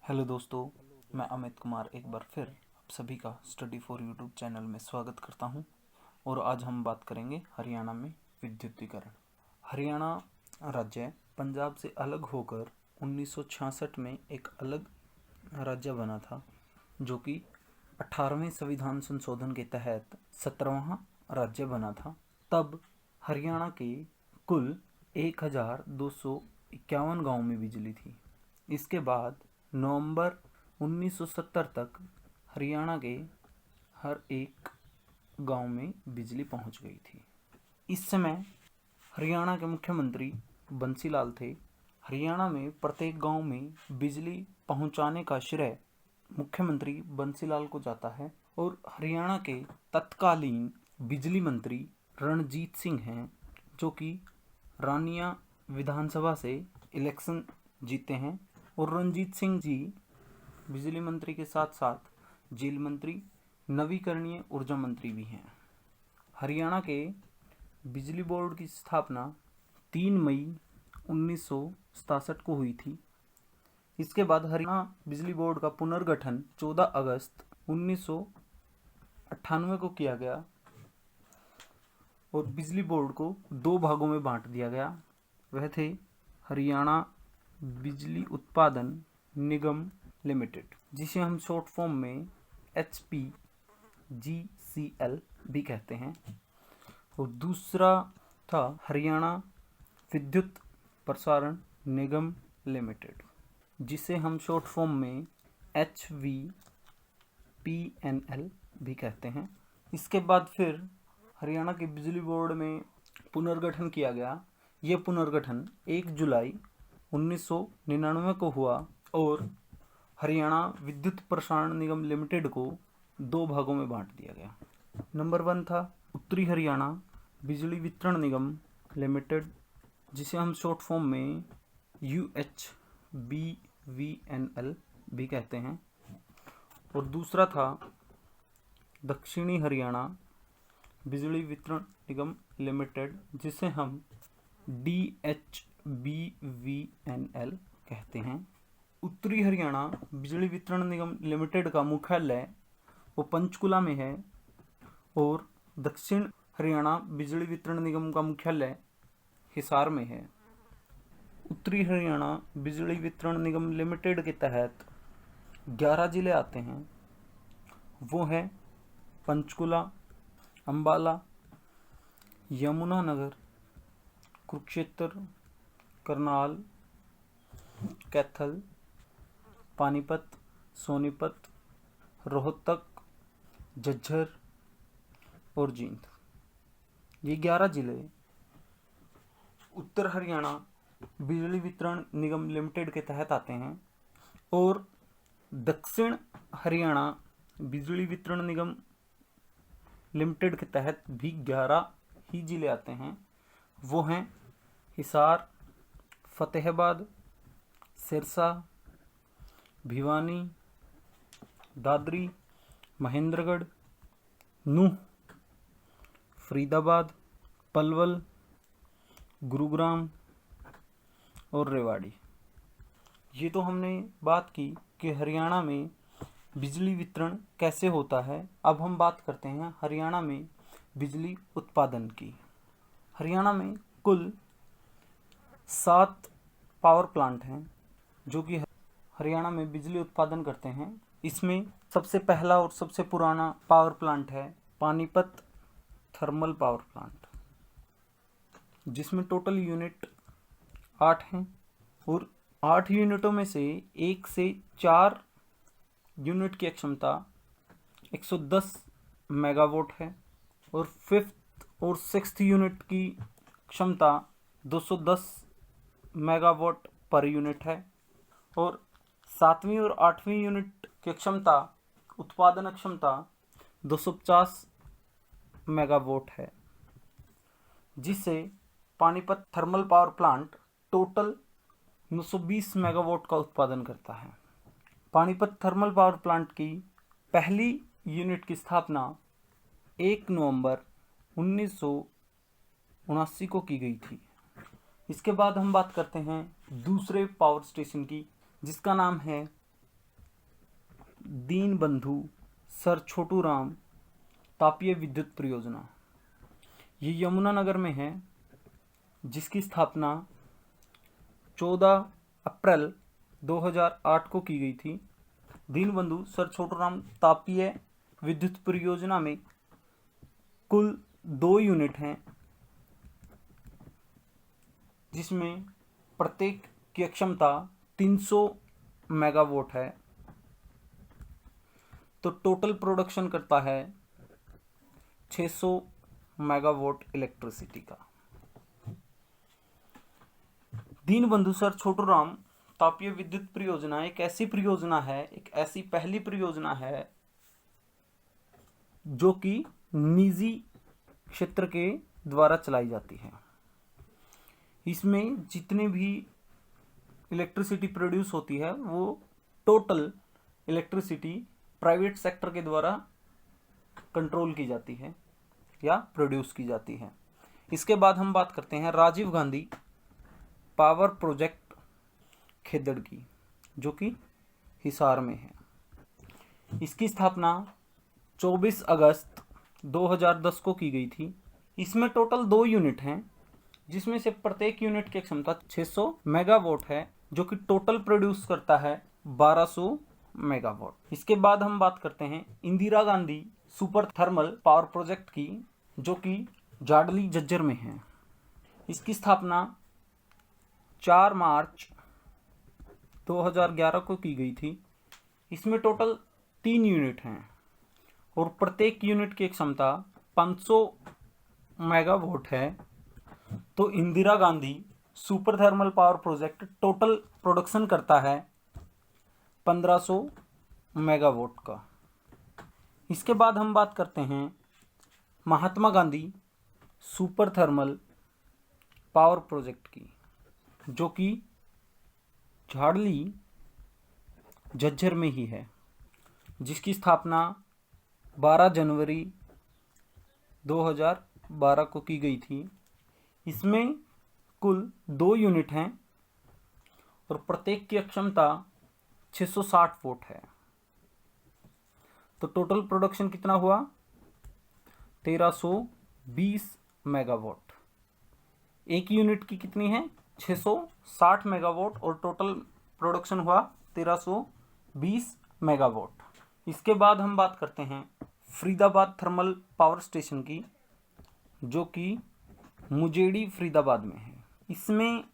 Hello दोस्तों, मैं अमित कुमार एक बार फिर आप सभी का स्टडी फॉर यूट्यूब चैनल में स्वागत करता हूं। और आज हम बात करेंगे हरियाणा में विद्युतीकरण। हरियाणा राज्य पंजाब से अलग होकर 1966 में एक अलग राज्य बना था, जो कि 18वें संविधान संशोधन के तहत 17वां राज्य बना था। तब हरियाणा के कुल 1251 गाँव में बिजली थी। इसके बाद नवंबर 1970 तक हरियाणा के हर एक गांव में बिजली पहुंच गई थी। इस समय हरियाणा के मुख्यमंत्री बंसीलाल थे। हरियाणा में प्रत्येक गांव में बिजली पहुंचाने का श्रेय मुख्यमंत्री बंसीलाल को जाता है और हरियाणा के तत्कालीन बिजली मंत्री रणजीत सिंह हैं, जो कि रानिया विधानसभा से इलेक्शन जीते हैं। और रणजीत सिंह जी बिजली मंत्री के साथ साथ जेल मंत्री, नवीकरणीय ऊर्जा मंत्री भी हैं। हरियाणा के बिजली बोर्ड की स्थापना 3 मई 1967 को हुई थी। इसके बाद हरियाणा बिजली बोर्ड का पुनर्गठन 14 अगस्त 1998 को किया गया और बिजली बोर्ड को 2 भागों में बांट दिया गया। वह थे हरियाणा बिजली उत्पादन निगम लिमिटेड, जिसे हम शॉर्ट फॉर्म में HPGCL भी कहते हैं, और दूसरा था हरियाणा विद्युत प्रसारण निगम लिमिटेड, जिसे हम शॉर्ट फॉर्म में HVPNL भी कहते हैं। इसके बाद फिर हरियाणा के बिजली बोर्ड में पुनर्गठन किया गया। यह पुनर्गठन 1 जुलाई 1999 को हुआ और हरियाणा विद्युत प्रसारण निगम लिमिटेड को 2 भागों में बांट दिया गया। नंबर 1 था उत्तरी हरियाणा बिजली वितरण निगम लिमिटेड, जिसे हम शॉर्ट फॉर्म में UHBVNL भी कहते हैं। और दूसरा था दक्षिणी हरियाणा बिजली वितरण निगम लिमिटेड, जिसे हम DHBVNL कहते हैं। उत्तरी हरियाणा बिजली वितरण निगम लिमिटेड का मुख्यालय वो पंचकुला में है और दक्षिण हरियाणा बिजली वितरण निगम का मुख्यालय हिसार में है। उत्तरी हरियाणा बिजली वितरण निगम लिमिटेड के तहत 11 जिले आते हैं। वो हैं पंचकुला, अंबाला, यमुनानगर, कुरुक्षेत्र, करनाल, कैथल, पानीपत, सोनीपत, रोहतक, झज्जर और जींद। ये 11 जिले उत्तर हरियाणा बिजली वितरण निगम लिमिटेड के तहत आते हैं और दक्षिण हरियाणा बिजली वितरण निगम लिमिटेड के तहत भी 11 ही जिले आते हैं। वो हैं हिसार, फतेहाबाद, सिरसा, भिवानी, दादरी, महेंद्रगढ़, नूंह, फरीदाबाद, पलवल, गुरुग्राम और रेवाड़ी। ये तो हमने बात की कि हरियाणा में बिजली वितरण कैसे होता है। अब हम बात करते हैं हरियाणा में बिजली उत्पादन की। हरियाणा में कुल 7 पावर प्लांट हैं जो कि हरियाणा में बिजली उत्पादन करते हैं। इसमें सबसे पहला और सबसे पुराना पावर प्लांट है पानीपत थर्मल पावर प्लांट, जिसमें टोटल यूनिट 8 हैं और 8 यूनिटों में से 1 से 4 यूनिट की क्षमता 110 मेगावाट है और 5th और 6th यूनिट की क्षमता 210 मेगावाट पर यूनिट है और 7वीं और 8वीं यूनिट की क्षमता उत्पादन क्षमता 250 मेगावाट है, जिससे Panipat thermal power plant total 920 megawatt का उत्पादन करता है। पानीपत थर्मल पावर प्लांट की पहली यूनिट की स्थापना 1 नवंबर 1979 को की गई थी। इसके बाद हम बात करते हैं दूसरे पावर स्टेशन की, जिसका नाम है दीनबंधु सर छोटू राम तापीय विद्युत परियोजना, ये यमुनानगर में है, जिसकी स्थापना 14 अप्रैल 2008 को की गई थी। दीनबंधु सर छोटू राम तापीय विद्युत परियोजना में कुल 2 यूनिट हैं, जिसमें प्रत्येक की क्षमता 300 मेगावाट है। तो टोटल प्रोडक्शन करता है 600 मेगावाट इलेक्ट्रिसिटी का। दीनबंधु सर छोटू राम तापीय विद्युत परियोजना एक ऐसी परियोजना है, एक ऐसी पहली परियोजना है जो कि निजी क्षेत्र के द्वारा चलाई जाती है। इसमें जितने भी इलेक्ट्रिसिटी प्रोड्यूस होती है वो टोटल इलेक्ट्रिसिटी प्राइवेट सेक्टर के द्वारा कंट्रोल की जाती है या प्रोड्यूस की जाती है। इसके बाद हम बात करते हैं राजीव गांधी पावर प्रोजेक्ट खेदड़ की, जो कि हिसार में है। इसकी स्थापना 24 अगस्त 2010 को की गई थी। इसमें टोटल 2 यूनिट हैं, जिसमें से प्रत्येक यूनिट की क्षमता 600 मेगावाट है, जो कि टोटल प्रोड्यूस करता है 1200 मेगावाट। इसके बाद हम बात करते हैं Indira Gandhi super thermal power project की, जो कि जाडली झज्जर में है। इसकी स्थापना 4 मार्च 2011 को की गई थी। इसमें टोटल 3 यूनिट हैं और प्रत्येक यूनिट की क्षमता 500 मेगावाट है। तो Indira Gandhi super thermal power project total production करता है 1500 मेगावाट का। इसके बाद हम बात करते हैं Mahatma Gandhi super thermal power project की, जो कि झाड़ली झज्जर में ही है, जिसकी स्थापना 12 जनवरी 2012 को की गई थी। इसमें कुल 2 यूनिट हैं और प्रत्येक की क्षमता 660 वोट है। तो टोटल प्रोडक्शन कितना हुआ? 1320 मेगावाट। एक यूनिट की कितनी है? 660 मेगावाट और टोटल प्रोडक्शन हुआ 1320 मेगावाट। इसके बाद हम बात करते हैं फरीदाबाद थर्मल पावर स्टेशन की, जो कि मुजेड़ी फरीदाबाद में है। इसमें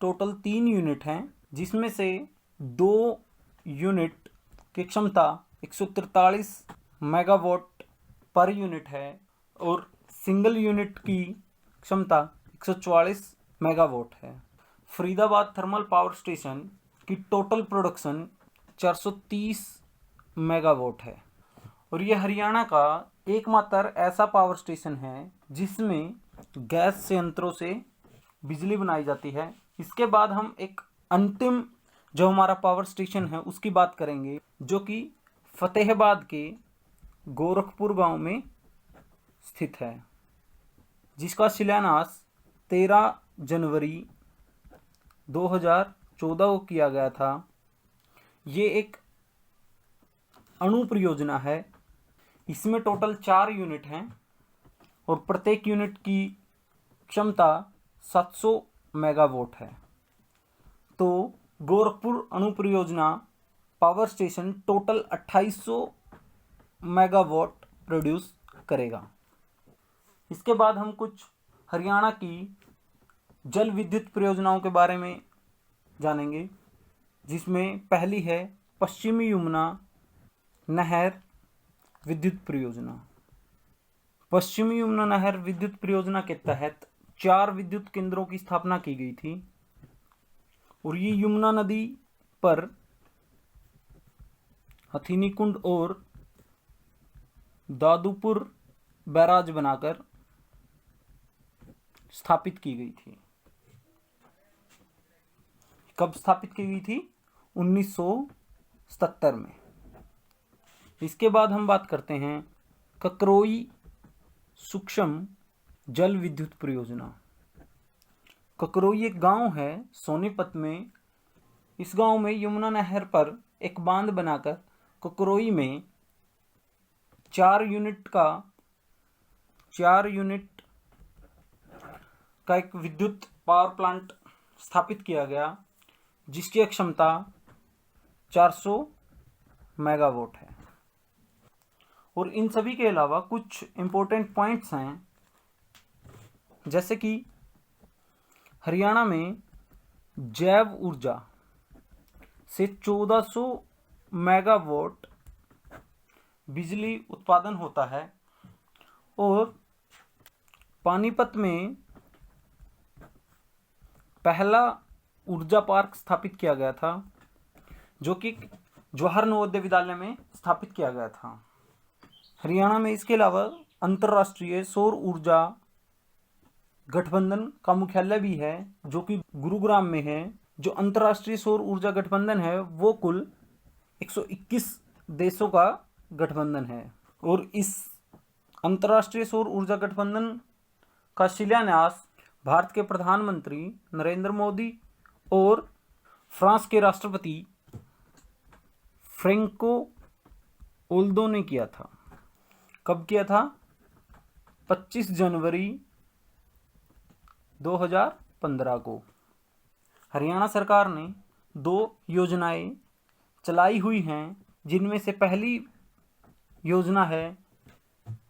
टोटल 3 यूनिट हैं, जिसमें से 2 यूनिट की क्षमता 143 मेगावाट पर यूनिट है और सिंगल यूनिट की क्षमता 144 मेगावाट है। फरीदाबाद थर्मल पावर स्टेशन की टोटल प्रोडक्शन 430 मेगावाट है और यह हरियाणा का एकमात्र ऐसा पावर स्टेशन है जिसमें गैस संयंत्रों से बिजली बनाई जाती है। इसके बाद हम एक अंतिम जो हमारा पावर स्टेशन है उसकी बात करेंगे, जो कि फतेहाबाद के गोरखपुर गांव में स्थित है, जिसका शिलान्यास 13 जनवरी 2014 को किया गया था। ये एक अणु परियोजना है। इसमें टोटल 4 यूनिट हैं और प्रत्येक यूनिट की क्षमता 700 मेगावाट है। तो गोरखपुर अणु परियोजना power station total 2800 megawatt produce करेगा। इसके बाद हम कुछ हरियाणा की जल विद्युत परियोजनाओं के बारे में जानेंगे, जिसमें पहली है पश्चिमी यमुना नहर विद्युत परियोजना। पश्चिमी यमुना नहर विद्युत परियोजना के तहत 4 विद्युत केंद्रों की स्थापना की गई थी और ये यमुना नदी पर हथीनीकुंड और दादूपुर बैराज बनाकर स्थापित की गई थी। कब स्थापित की गई थी? 1977 में। इसके बाद हम बात करते हैं ककरोई सूक्ष्म जल विद्युत परियोजना। ककरोई एक गांव है सोनीपत में। इस गांव में यमुना नहर पर एक बांध बनाकर ककरोई में 4 यूनिट का एक विद्युत पावर प्लांट स्थापित किया गया, जिसकी क्षमता 400 मेगावाट है। और इन सभी के अलावा कुछ इम्पोर्टेंट पॉइंट्स हैं, जैसे कि हरियाणा में जैव ऊर्जा से 1400 मेगावाट बिजली उत्पादन होता है, और पानीपत में पहला ऊर्जा पार्क स्थापित किया गया था, जो कि जवाहर नवोदय विद्यालय में स्थापित किया गया था। हरियाणा में इसके अलावा अंतर्राष्ट्रीय सौर ऊर्जा गठबंधन का मुख्यालय भी है, जो कि गुरुग्राम में है। जो अंतर्राष्ट्रीय सौर ऊर्जा गठबंधन है वो कुल 121 देशों का गठबंधन है, और इस अंतर्राष्ट्रीय सौर ऊर्जा गठबंधन का शिलान्यास भारत के प्रधानमंत्री नरेंद्र मोदी और फ्रांस के राष्ट्रपति फ्रेंको ओल्दो ने किया था। कब किया था? 25 जनवरी 2015 को। हरियाणा सरकार ने 2 योजनाएं चलाई हुई हैं, जिनमें से पहली योजना है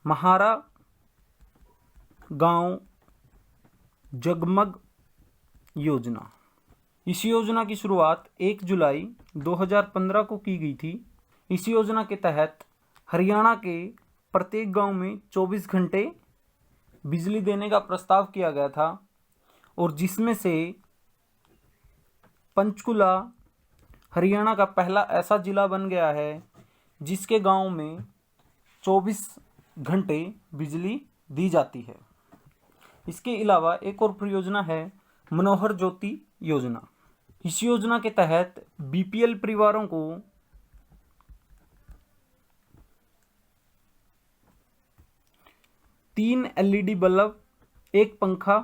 महारा गांव जगमग योजना। इस योजना की शुरुआत 1 जुलाई 2015 को की गई थी। इस योजना के तहत हरियाणा के प्रत्येक गांव में 24 घंटे बिजली देने का प्रस्ताव किया गया था, और जिसमें से पंचकुला हरियाणा का पहला ऐसा जिला बन गया है जिसके गांव में 24 घंटे बिजली दी जाती है। इसके अलावा एक और परियोजना है मनोहर ज्योति योजना। इस योजना के तहत बीपीएल परिवारों को 3 एलईडी बल्ब, एक पंखा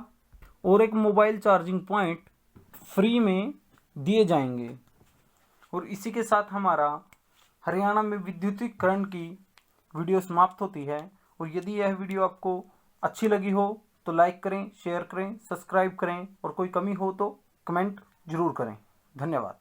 और एक मोबाइल चार्जिंग पॉइंट फ्री में दिए जाएंगे। और इसी के साथ हमारा हरियाणा में विद्युतीकरण की वीडियो समाप्त होती है। और यदि यह वीडियो आपको अच्छी लगी हो तो लाइक करें, शेयर करें, सब्सक्राइब करें, और कोई कमी हो तो कमेंट जरूर करें। धन्यवाद।